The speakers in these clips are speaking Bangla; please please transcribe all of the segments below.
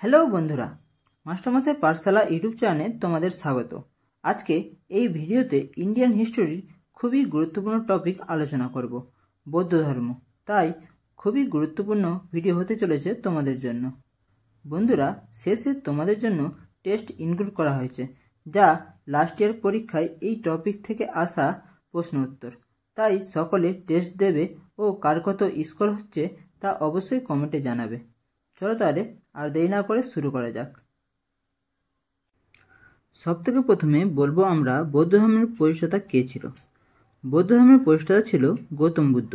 হ্যালো বন্ধুরা, মাস্টারমশাই পাঠশালা ইউটিউব চ্যানেলে তোমাদের স্বাগত। আজকে এই ভিডিওতে ইন্ডিয়ান হিস্টোরির খুবই গুরুত্বপূর্ণ টপিক আলোচনা করব, বৌদ্ধ ধর্ম। তাই খুবই গুরুত্বপূর্ণ ভিডিও হতে চলেছে তোমাদের জন্য। বন্ধুরা, শেষে তোমাদের জন্য টেস্ট ইনক্লুড করা হয়েছে, যা লাস্ট ইয়ার পরীক্ষায় এই টপিক থেকে আসা প্রশ্ন উত্তর। তাই সকলে টেস্ট দেবে ও কার কত স্কোর হচ্ছে তা অবশ্যই কমেন্টে জানাবে। চলো তাহলে আর দেরি না করে শুরু করা যাক। সবথেকে প্রথমে বলবো আমরা বৌদ্ধ ধর্মের প্রতিষ্ঠাতা কে ছিল। বৌদ্ধ ধর্মের প্রতিষ্ঠাতা ছিল গৌতম বুদ্ধ।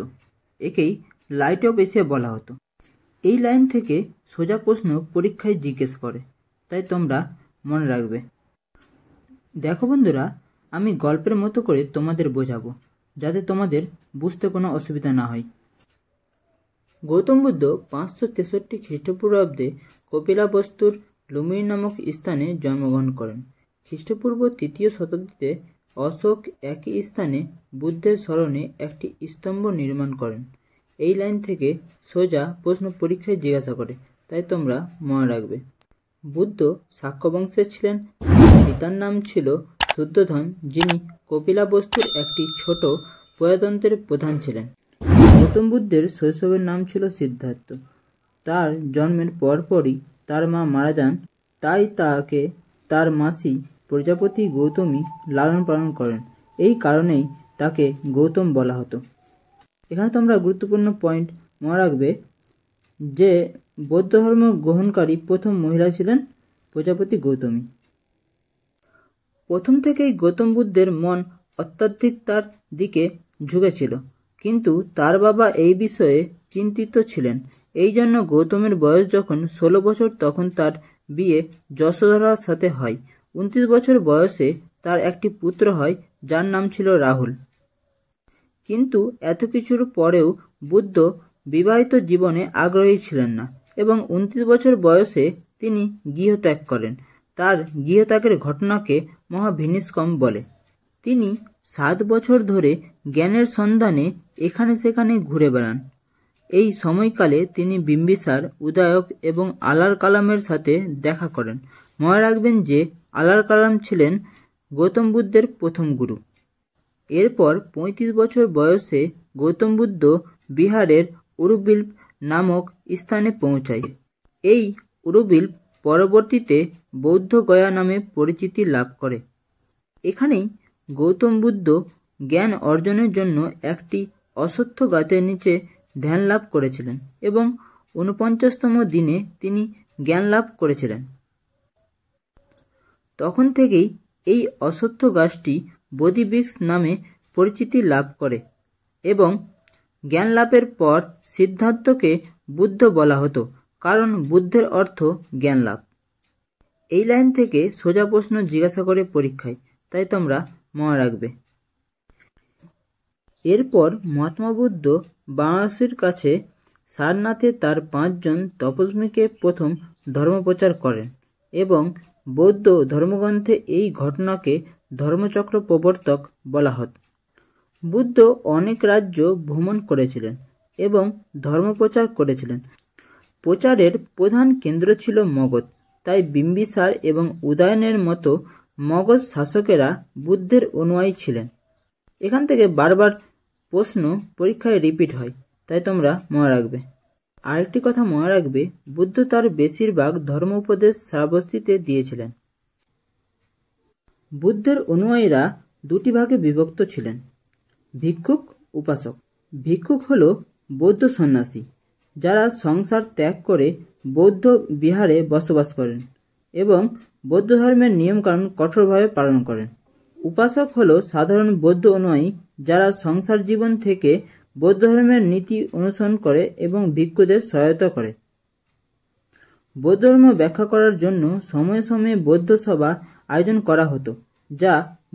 একেই লাইট অফ এশিয়া বলা হতো। এই লাইন থেকে সোজা প্রশ্ন পরীক্ষায় জিজ্ঞেস করে, তাই তোমরা মনে রাখবে। দেখো বন্ধুরা, আমি গল্পের মতো করে তোমাদের বোঝাবো, যাতে তোমাদের বুঝতে কোনো অসুবিধা না হয়। গৌতম বুদ্ধ 563 খ্রিস্টপূর্বাব্দে কপিলাবস্তুর লুম্বিনী নামক স্থানে জন্মগ্রহণ করেন। খ্রিস্টপূর্ব 3য় শতাব্দীতে অশোক একই স্থানে বুদ্ধের স্মরণে একটি স্তম্ভ নির্মাণ করেন। এই লাইন থেকে সোজা প্রশ্ন পরীক্ষায় জিজ্ঞাসা করে, তাই তোমরা মনে রাখবে। বুদ্ধ শাক্য বংশের ছিলেন। পিতার নাম ছিল শুদ্ধোধন, যিনি কপিলাবস্তুর একটি ছোট প্রজাতন্ত্রের প্রধান ছিলেন। গৌতম বুদ্ধের শৈশবের নাম ছিল সিদ্ধার্থ। তার জন্মের পরপরই তার মা মারা যান, তাই তাকে তার মাসি প্রজাপতি গৌতমী লালন পালন করেন। এই কারণেই তাকে গৌতম বলা হতো। এখানে তোমরা গুরুত্বপূর্ণ পয়েন্ট মনে রাখবে যে বৌদ্ধ ধর্ম গ্রহণকারী প্রথম মহিলা ছিলেন প্রজাপতি গৌতমী। প্রথম থেকেই গৌতম বুদ্ধের মন আধ্যাত্মিকতার দিকে ঝুঁকেছিল, কিন্তু তার বাবা এই বিষয়ে চিন্তিত ছিলেন। এই জন্য গৌতমের বয়স যখন 16 বছর, তখন তার বিয়ে যশোধরার সাথে হয়। 29 বছর বয়সে তার একটি পুত্র হয়, যার নাম ছিল রাহুল। কিন্তু এত কিছুর পরেও বুদ্ধ বিবাহিত জীবনে আগ্রহী ছিলেন না এবং 29 বছর বয়সে তিনি গৃহত্যাগ করেন। তার গৃহত্যাগের ঘটনাকে মহাভিনিষ্ক্রম বলে। তিনি 7 বছর ধরে জ্ঞানের সন্ধানে এখানে সেখানে ঘুরে বেড়ান। এই সময়কালে তিনি বিম্বিসার, উদয়ক এবং আলার কালামের সাথে দেখা করেন। মনে রাখবেন যে আলার কালাম ছিলেন গৌতম বুদ্ধের প্রথম গুরু। এরপর 35 বছর বয়সে গৌতম বুদ্ধ বিহারের উরুবিল্প নামক স্থানে পৌঁছায়। এই উরুবিল্প পরবর্তীতে বৌদ্ধ গয়া নামে পরিচিতি লাভ করে। এখানেই গৌতম বুদ্ধ জ্ঞান অর্জনের জন্য একটি অশ্বত্থ গাছের নিচে ধ্যান লাভ করেছিলেন এবং 49তম দিনে তিনি জ্ঞান লাভ করেছিলেন। তখন থেকেই এই অশ্বত্থ গাছটি বোধিবৃক্ষ নামে পরিচিতি লাভ করে এবং জ্ঞান লাভের পর সিদ্ধার্থকে বুদ্ধ বলা হতো, কারণ বুদ্ধের অর্থ জ্ঞান লাভ। এই লাইন থেকে সোজা প্রশ্ন জিজ্ঞাসা করে পরীক্ষায়, তাই তোমরা মনে রাখবে। এরপর মহাত্মা বুদ্ধ বারাণসীর কাছে সারনাথে তার 5 জন তপস্বীকে প্রথম ধর্মপ্রচার করেন এবং বৌদ্ধ ধর্মগ্রন্থে এই ঘটনাকে ধর্মচক্র প্রবর্তক বলা হয়। বুদ্ধ অনেক রাজ্য ভ্রমণ করেছিলেন এবং ধর্মপ্রচার করেছিলেন। প্রচারের প্রধান কেন্দ্র ছিল মগধ, তাই বিম্বিসার এবং উদয়নের মতো মগধ শাসকেরা বুদ্ধের অনুয়ায়ী ছিলেন। এখান থেকে বারবার প্রশ্ন পরীক্ষায় রিপিট হয়, তাই তোমরা মনে রাখবে। আরেকটি কথা মনে রাখবে, বুদ্ধ তার বেশিরভাগ ধর্ম উপদেশ শ্রাবস্তিতে দিয়েছিলেন। বুদ্ধের অনুয়ায়ীরা 2টি ভাগে বিভক্ত ছিলেন, ভিক্ষুক, উপাসক। ভিক্ষুক হল বৌদ্ধ সন্ন্যাসী, যারা সংসার ত্যাগ করে বৌদ্ধ বিহারে বসবাস করেন এবং বৌদ্ধ ধর্মের নিয়মকানুন কঠোরভাবে পালন করেন। উপাসক হল সাধারণ বৌদ্ধ অনুয়ায়ী, যারা সংসার জীবন থেকে বৌদ্ধ ধর্মের নীতি অনুসরণ করে এবং ভিক্ষুদের সহায়তা করে। বৌদ্ধ ধর্ম ব্যাখ্যা করার জন্য সময়ে সময়ে বৌদ্ধ সভা আয়োজন করা হতো, যা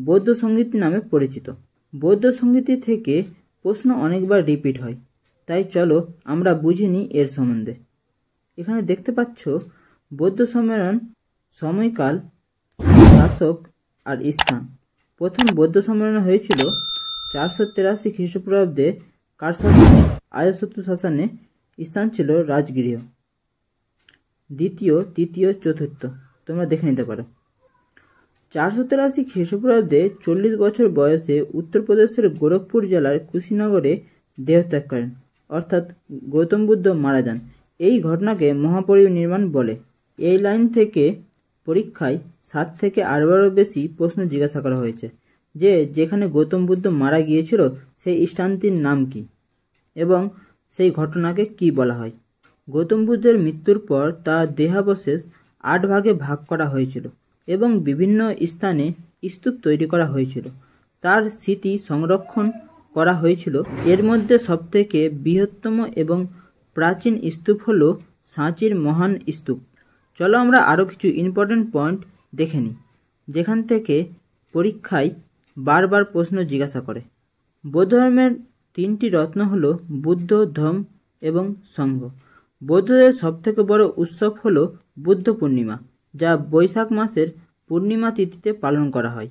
বৌদ্ধ সঙ্গীতি নামে পরিচিত। বৌদ্ধ সঙ্গীতি থেকে প্রশ্ন অনেকবার রিপিট হয়, তাই চলো আমরা বুঝে নিই এর সম্বন্ধে। এখানে দেখতে পাচ্ছ বৌদ্ধ সম্মেলন, সময়কাল, শাসক আর স্থান। প্রথম বৌদ্ধ সম্মেলন হয়েছিল 483 খ্রিস্টপূর্বাব্দে কার শাসনে? অজাতশত্রু শাসনে স্থান ছিল রাজগৃহ। দ্বিতীয়, তৃতীয়, চতুর্থ তোমরা দেখে নিতে পারো। 483 খ্রিস্টপূর্বাব্দে 40 বছর বয়সে উত্তরপ্রদেশের গোরখপুর জেলার কুশীনগরে দেহত্যাগ করেন, অর্থাৎ গৌতম বুদ্ধ মারা যান। এই ঘটনাকে মহাপরিনির্বাণ বলে। এই লাইন থেকে পরীক্ষায় 7 থেকে 8বারও বেশি প্রশ্ন জিজ্ঞাসা করা হয়েছে যে যেখানে গৌতম বুদ্ধ মারা গিয়েছিল সেই স্থানটির নাম কি এবং সেই ঘটনাকে কি বলা হয়। গৌতম বুদ্ধের মৃত্যুর পর তার দেহাবশেষ 8 ভাগে ভাগ করা হয়েছিল এবং বিভিন্ন স্থানে স্তূপ তৈরি করা হয়েছিল। তার স্মৃতি সংরক্ষণ করা হয়েছিল। এর মধ্যে সবথেকে বৃহত্তম এবং প্রাচীন স্তূপ হল সাঁচির মহান স্তূপ। চলো আমরা আরও কিছু ইম্পর্টেন্ট পয়েন্ট দেখে নিই যেখান থেকে পরীক্ষায় বারবার প্রশ্ন জিজ্ঞাসা করে। বৌদ্ধ ধর্মের 3টি রত্ন হল বুদ্ধ, ধম্ম এবং সংঘ। বৌদ্ধদের সবথেকে বড় উৎসব হল বুদ্ধ পূর্ণিমা, যা বৈশাখ মাসের পূর্ণিমা তিথিতে পালন করা হয়।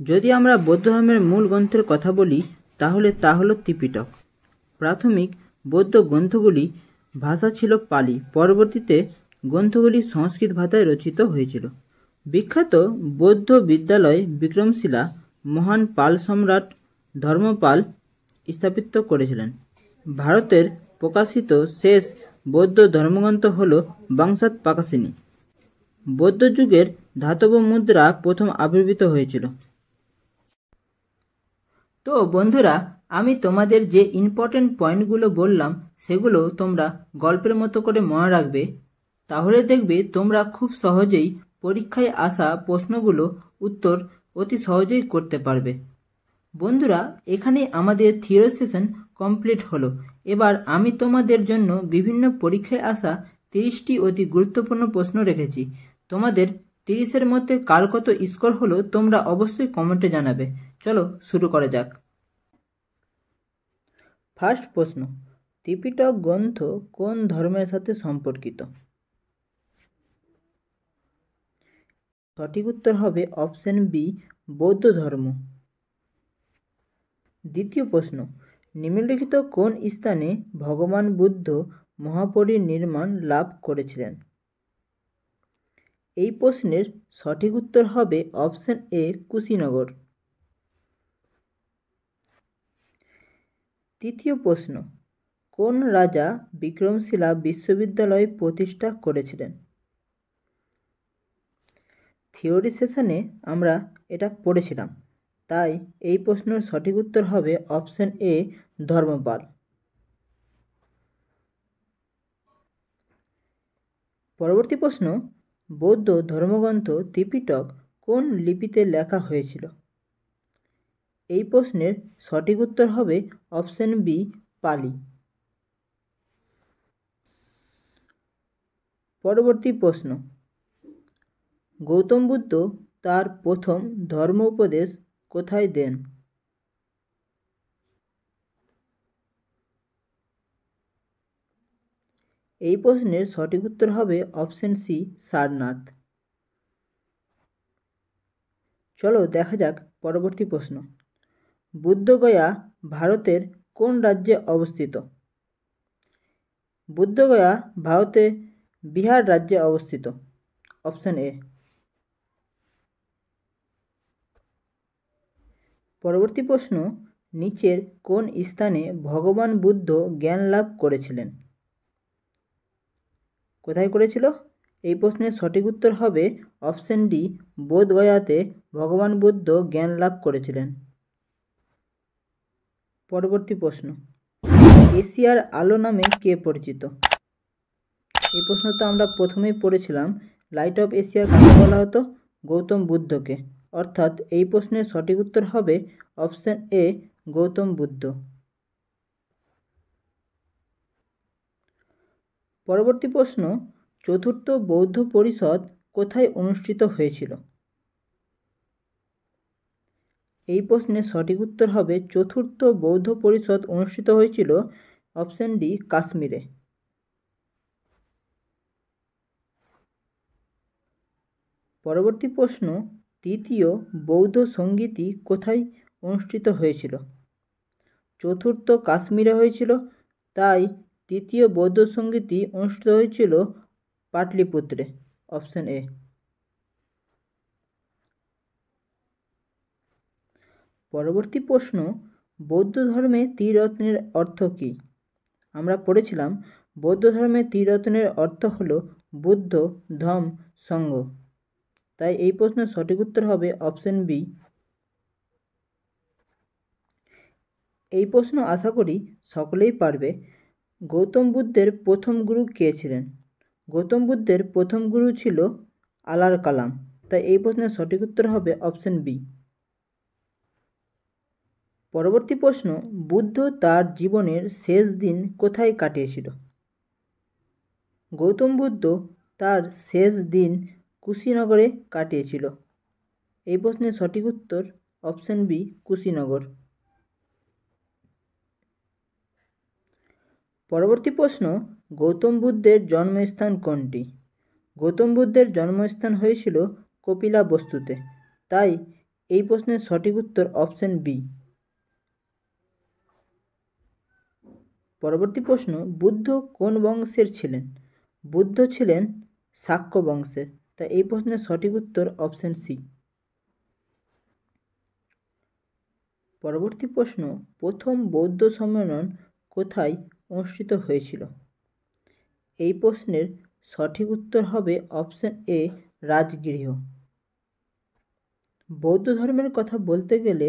যদি আমরা বৌদ্ধ ধর্মের মূল গ্রন্থের কথা বলি তাহলে তা হল ত্রিপিটক। প্রাথমিক বৌদ্ধ গ্রন্থগুলি ভাষা ছিল পালি, পরবর্তীতে গ্রন্থগুলি সংস্কৃত ভাষায় রচিত হয়েছিল। বিখ্যাত বৌদ্ধ বিদ্যালয় বিক্রমশিলা মহান পাল সম্রাট ধর্মপাল স্থাপিত করেছিলেন। ভারতের প্রকাশিত শেষ বৌদ্ধ ধর্মগ্রন্থ হল বংশাৎ-পাকাশিনী। বৌদ্ধ যুগের ধাতব মুদ্রা প্রথম আবির্ভূত হয়েছিল। তো বন্ধুরা, আমি তোমাদের যে ইম্পর্টেন্ট পয়েন্টগুলো বললাম সেগুলো তোমরা গল্পের মতো করে মনে রাখবে, তাহলে দেখবে তোমরা খুব সহজেই পরীক্ষায় আসা প্রশ্নগুলো উত্তর অতি সহজেই করতে পারবে। বন্ধুরা, এখানে আমাদের থিওরি সেশন কমপ্লিট হলো। এবার আমি তোমাদের জন্য বিভিন্ন পরীক্ষায় আসা 30টি অতি গুরুত্বপূর্ণ প্রশ্ন রেখেছি। তোমাদের 30-এর মধ্যে কার কত স্কোর হলো তোমরা অবশ্যই কমেন্টে জানাবে। চলো শুরু করা যাক। ফার্স্ট প্রশ্ন, ত্রিপিটক গ্রন্থ কোন ধর্মের সাথে সম্পর্কিত? সঠিক উত্তর হবে অপশন বি, বৌদ্ধ ধর্ম। দ্বিতীয় প্রশ্ন, নিম্নলিখিত কোন স্থানে ভগবান বুদ্ধ মহাপরিনির্বাণ লাভ করেছিলেন? এই প্রশ্নের সঠিক উত্তর হবে অপশন এ, কুশীনগর। তৃতীয় প্রশ্ন, কোন রাজা বিক্রমশিলা বিশ্ববিদ্যালয় প্রতিষ্ঠা করেছিলেন? থিওরি সেশনে আমরা এটা পড়েছিলাম, তাই এই প্রশ্নের সঠিক উত্তর হবে অপশন এ, ধর্মপাল। পরবর্তী প্রশ্ন, বৌদ্ধ ধর্মগ্রন্থ ত্রিপিটক কোন লিপিতে লেখা হয়েছিল? এই প্রশ্নের সঠিক উত্তর হবে অপশন বি, পালি। পরবর্তী প্রশ্ন, গৌতম বুদ্ধ তার প্রথম ধর্ম উপদেশ কোথায় দেন? এই প্রশ্নের সঠিক উত্তর হবে অপশন সি, সারনাথ। চলো দেখা যাক পরবর্তী প্রশ্ন, বুদ্ধগয়া ভারতের কোন রাজ্যে অবস্থিত? বুদ্ধগয়া ভারতে বিহার রাজ্যে অবস্থিত। Option A. পরবর্তী প্রশ্ন, নিচের কোন স্থানে ভগবান বুদ্ধ জ্ঞান লাভ করেছিলেন? কোথায় করেছিল? এই প্রশ্নের সঠিক উত্তর হবে অপশন ডি, বোধগয়াতে ভগবান বুদ্ধ জ্ঞান লাভ করেছিলেন। পরবর্তী প্রশ্ন, এশিয়ার আলো নামে কে পরিচিত? এই প্রশ্ন তো আমরা প্রথমেই পড়েছিলাম, লাইট অফ এশিয়া কাকে বলা হতো? গৌতম বুদ্ধকে। অর্থাৎ এই প্রশ্নের সঠিক উত্তর হবে অপশন এ, গৌতম বুদ্ধ। পরবর্তী প্রশ্ন, চতুর্থ বৌদ্ধ পরিষদ কোথায় অনুষ্ঠিত হয়েছিল? এই প্রশ্নের সঠিক উত্তর হবে চতুর্থ বৌদ্ধ পরিষদ অনুষ্ঠিত হয়েছিল অপশন ডি, কাশ্মীরে। পরবর্তী প্রশ্ন, তৃতীয় বৌদ্ধ সঙ্গীতি কোথায় অনুষ্ঠিত হয়েছিল? চতুর্থ কাশ্মীরে হয়েছিল, তাই তৃতীয় বৌদ্ধ সঙ্গীতটি অনুষ্ঠিত হয়েছিল পাটলিপুত্রে। Option A. পরবর্তী প্রশ্ন, বৌদ্ধ ধর্মে ত্রিরত্নের অর্থ কী? আমরা পড়েছিলাম বৌদ্ধ ধর্মে ত্রিরত্নের অর্থ হল বুদ্ধ, ধম্ম, সঙ্ঘ। তাই এই প্রশ্নের সঠিক উত্তর হবে অপশন বি। এই প্রশ্ন আশা করি সকলেই পারবে। গৌতম বুদ্ধের প্রথম গুরু কে ছিলেন? গৌতম বুদ্ধের প্রথম গুরু ছিল আলার কালাম। তাই এই প্রশ্নের সঠিক উত্তর হবে অপশন বি। পরবর্তী প্রশ্ন, বুদ্ধ তার জীবনের শেষ দিন কোথায় কাটিয়েছিল? গৌতম বুদ্ধ তার শেষ দিন কুশীনগরে কাটিয়েছিল। এই প্রশ্নের সঠিক উত্তর অপশন বি, কুশীনগর। পরবর্তী প্রশ্ন, গৌতম বুদ্ধের জন্মস্থান কোনটি? গৌতম বুদ্ধের জন্মস্থান হয়েছিল কপিলাবস্তুতে। তাই এই প্রশ্নের সঠিক উত্তর অপশন বি। পরবর্তী প্রশ্ন, বুদ্ধ কোন বংশের ছিলেন? বুদ্ধ ছিলেন শাক্য বংশের। তাই এই প্রশ্নের সঠিক উত্তর অপশন সি। পরবর্তী প্রশ্ন, প্রথম বৌদ্ধ সম্মেলন কোথায় অনুষ্ঠিত হয়েছিল? এই প্রশ্নের সঠিক উত্তর হবে অপশন এ, রাজগৃহ। বৌদ্ধ ধর্মের কথা বলতে গেলে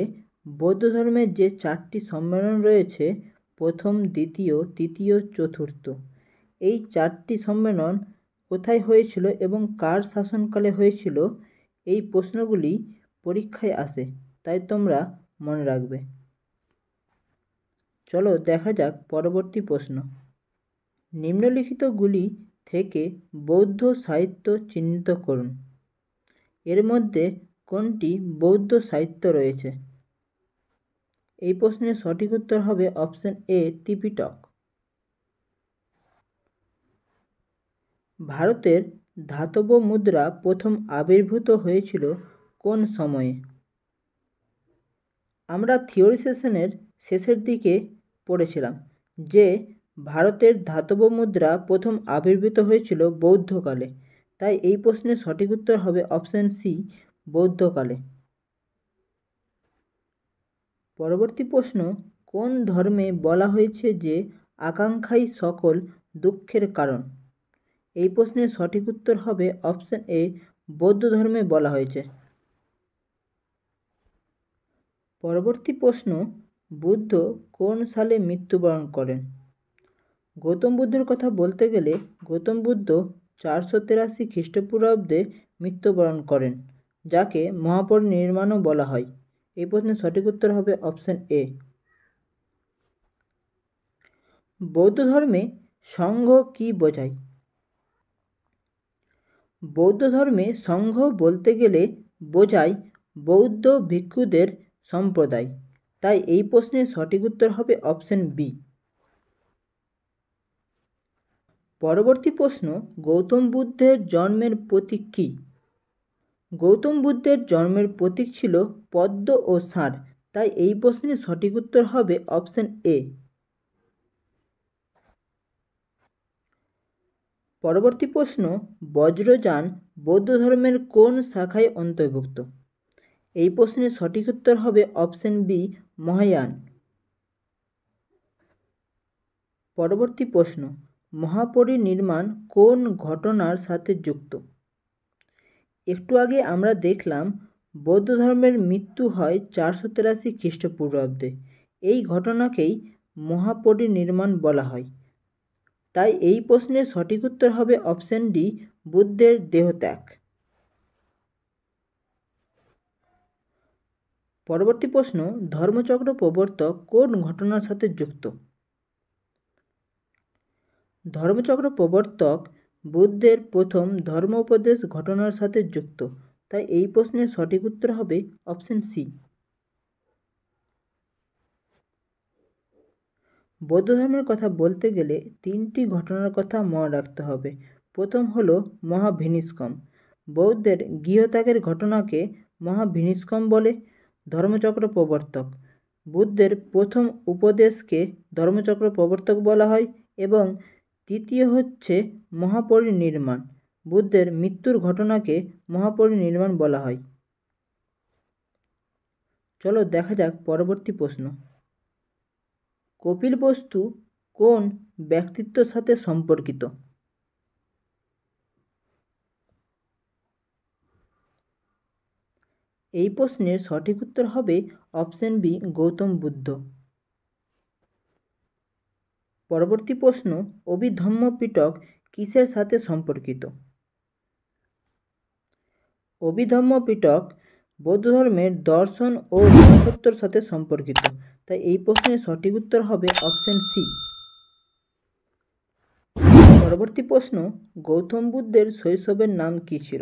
বৌদ্ধ ধর্মের যে 4টি সম্মেলন রয়েছে, প্রথম, দ্বিতীয়, তৃতীয়, চতুর্থ, এই 4টি সম্মেলন কোথায় হয়েছিল এবং কার শাসনকালে হয়েছিল, এই প্রশ্নগুলি পরীক্ষায় আসে। তাই তোমরা মনে রাখবে। চলো দেখা যাক পরবর্তী প্রশ্ন। নিম্নলিখিতগুলি থেকে বৌদ্ধ সাহিত্য চিহ্নিত করুন। এর মধ্যে কোনটি বৌদ্ধ সাহিত্য রয়েছে? এই প্রশ্নের সঠিক উত্তর হবে অপশন এ, ত্রিপিটক। ভারতের ধাতব মুদ্রা প্রথম আবির্ভূত হয়েছিল কোন সময়ে? আমরা থিওরি সেশনের শেষের দিকে পড়েছিলাম যে ভারতের ধাতব মুদ্রা প্রথম আবির্ভূত হয়েছিল বৌদ্ধকালে। তাই এই প্রশ্নের সঠিক উত্তর হবে অপশন সি, বৌদ্ধকালে। পরবর্তী প্রশ্ন, কোন ধর্মে বলা হয়েছে যে আকাঙ্ক্ষাই সকল দুঃখের কারণ? এই প্রশ্নের সঠিক উত্তর হবে অপশন এ, বৌদ্ধ ধর্মে বলা হয়েছে। পরবর্তী প্রশ্ন, বুদ্ধ কোন সালে মৃত্যুবরণ করেন? গৌতম বুদ্ধের কথা বলতে গেলে গৌতম বুদ্ধ 483 খ্রিস্টপূর্বাব্দে মৃত্যুবরণ করেন, যাকে মহাপরিনির্বাণও বলা হয়। এই প্রশ্নের সঠিক উত্তর হবে অপশন এ। বৌদ্ধ ধর্মে সংঘ কি বোঝায়? বৌদ্ধ ধর্মে সংঘ বলতে গেলে বোঝায় বৌদ্ধ ভিক্ষুদের সম্প্রদায়। তাই এই প্রশ্নের সঠিক উত্তর হবে অপশন বি। পরবর্তী প্রশ্ন, গৌতম বুদ্ধের জন্মের প্রতীক কী? গৌতম বুদ্ধের জন্মের প্রতীক ছিল পদ্ম ও ষাঁড়। তাই এই প্রশ্নের সঠিক উত্তর হবে অপশন এ। পরবর্তী প্রশ্ন, বজ্রযান বৌদ্ধ ধর্মের কোন শাখায় অন্তর্ভুক্ত? এই প্রশ্নের সঠিক উত্তর হবে অপশন বি, মহায়ান। পরবর্তী প্রশ্ন, মহাপরিনির্বাণ কোন ঘটনার সাথে যুক্ত? একটু আগে আমরা দেখলাম বৌদ্ধ ধর্মের মৃত্যু হয় 483 খ্রিস্টপূর্বাব্দে। এই ঘটনাকেই মহাপরিনির্বাণ বলা হয়। তাই এই প্রশ্নের সঠিক উত্তর হবে অপশন ডি, বুদ্ধের দেহত্যাগ। পরবর্তী প্রশ্ন, ধর্মচক্র প্রবর্তক কোন ঘটনার সাথে যুক্ত? ধর্মচক্র প্রবর্তক বুদ্ধের প্রথম ধর্মোপদেশ ঘটনার সাথে যুক্ত। তাই এই প্রশ্নের সঠিক উত্তর হবে অপশন সি। বৌদ্ধ ধর্মের কথা বলতে গেলে 3টি ঘটনার কথা মনে রাখতে হবে। প্রথম হলো মহাভিনিষ্কম। বৌদ্ধের গৃহত্যাগের ঘটনাকে মহাভিনিষ্কম বলে। ধর্মচক্র প্রবর্তক বুদ্ধের প্রথম উপদেশকে ধর্মচক্র প্রবর্তক বলা হয় এবং তৃতীয় হচ্ছে মহাপরিনির্বাণ। বুদ্ধের মৃত্যুর ঘটনাকে মহাপরিনির্বাণ বলা হয়। চলো দেখা যাক পরবর্তী প্রশ্ন। কপিলবস্তু কোন ব্যক্তিত্বের সাথে সম্পর্কিত? এই প্রশ্নের সঠিক উত্তর হবে অপশন বি, গৌতম বুদ্ধ। পরবর্তী প্রশ্ন, অভিধম্ম পিটক কিসের সাথে সম্পর্কিত? অভিধম্ম পিটক বৌদ্ধ ধর্মের দর্শন ও মনুষ্যত্বর সাথে সম্পর্কিত। তাই এই প্রশ্নের সঠিক উত্তর হবে অপশন সি। পরবর্তী প্রশ্ন, গৌতম বুদ্ধের শৈশবের নাম কী ছিল?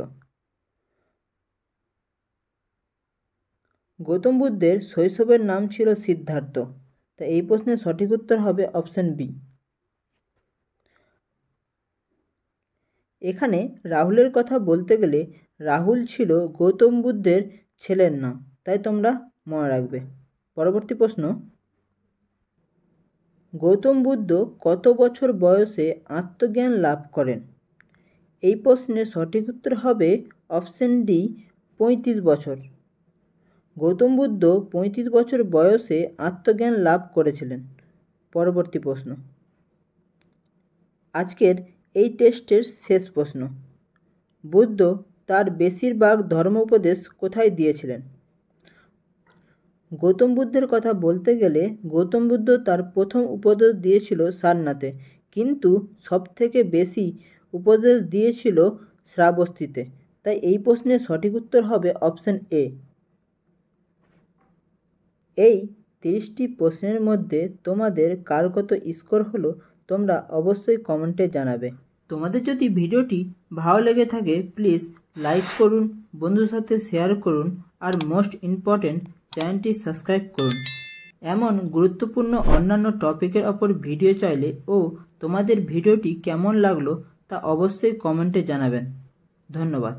গৌতম বুদ্ধের শৈশবের নাম ছিল সিদ্ধার্থ। তাই এই প্রশ্নের সঠিক উত্তর হবে অপশন বি। এখানে রাহুলের কথা বলতে গেলে রাহুল ছিল গৌতম বুদ্ধের ছেলের নাম, তাই তোমরা মনে রাখবে। পরবর্তী প্রশ্ন, গৌতম বুদ্ধ কত বছর বয়সে আত্মজ্ঞান লাভ করেন? এই প্রশ্নের সঠিক উত্তর হবে অপশন ডি, 35 বছর। গৌতম বুদ্ধ 35 বছর বয়সে আত্মজ্ঞান লাভ করেছিলেন। পরবর্তী প্রশ্ন, আজকের এই টেস্টের শেষ প্রশ্ন, বুদ্ধ তার বেশিরভাগ ধর্ম উপদেশ কোথায় দিয়েছিলেন? গৌতম বুদ্ধের কথা বলতে গেলে গৌতম বুদ্ধ তার প্রথম উপদেশ দিয়েছিল সারনাথে, কিন্তু সবথেকে বেশি উপদেশ দিয়েছিল শ্রাবস্তিতে। তাই এই প্রশ্নের সঠিক উত্তর হবে অপশন এ। এই 30টি প্রশ্নের মধ্যে তোমাদের কার কত স্কোর হলো তোমরা অবশ্যই কমেন্টে জানাবে। তোমাদের যদি ভিডিওটি ভালো লেগে থাকে প্লিজ লাইক করুন, বন্ধুর সাথে শেয়ার করুন, আর মোস্ট ইম্পর্টেন্ট চ্যানেলটি সাবস্ক্রাইব করুন। এমন গুরুত্বপূর্ণ অন্যান্য টপিকের ওপর ভিডিও চাইলে ও তোমাদের ভিডিওটি কেমন লাগলো তা অবশ্যই কমেন্টে জানাবেন। ধন্যবাদ।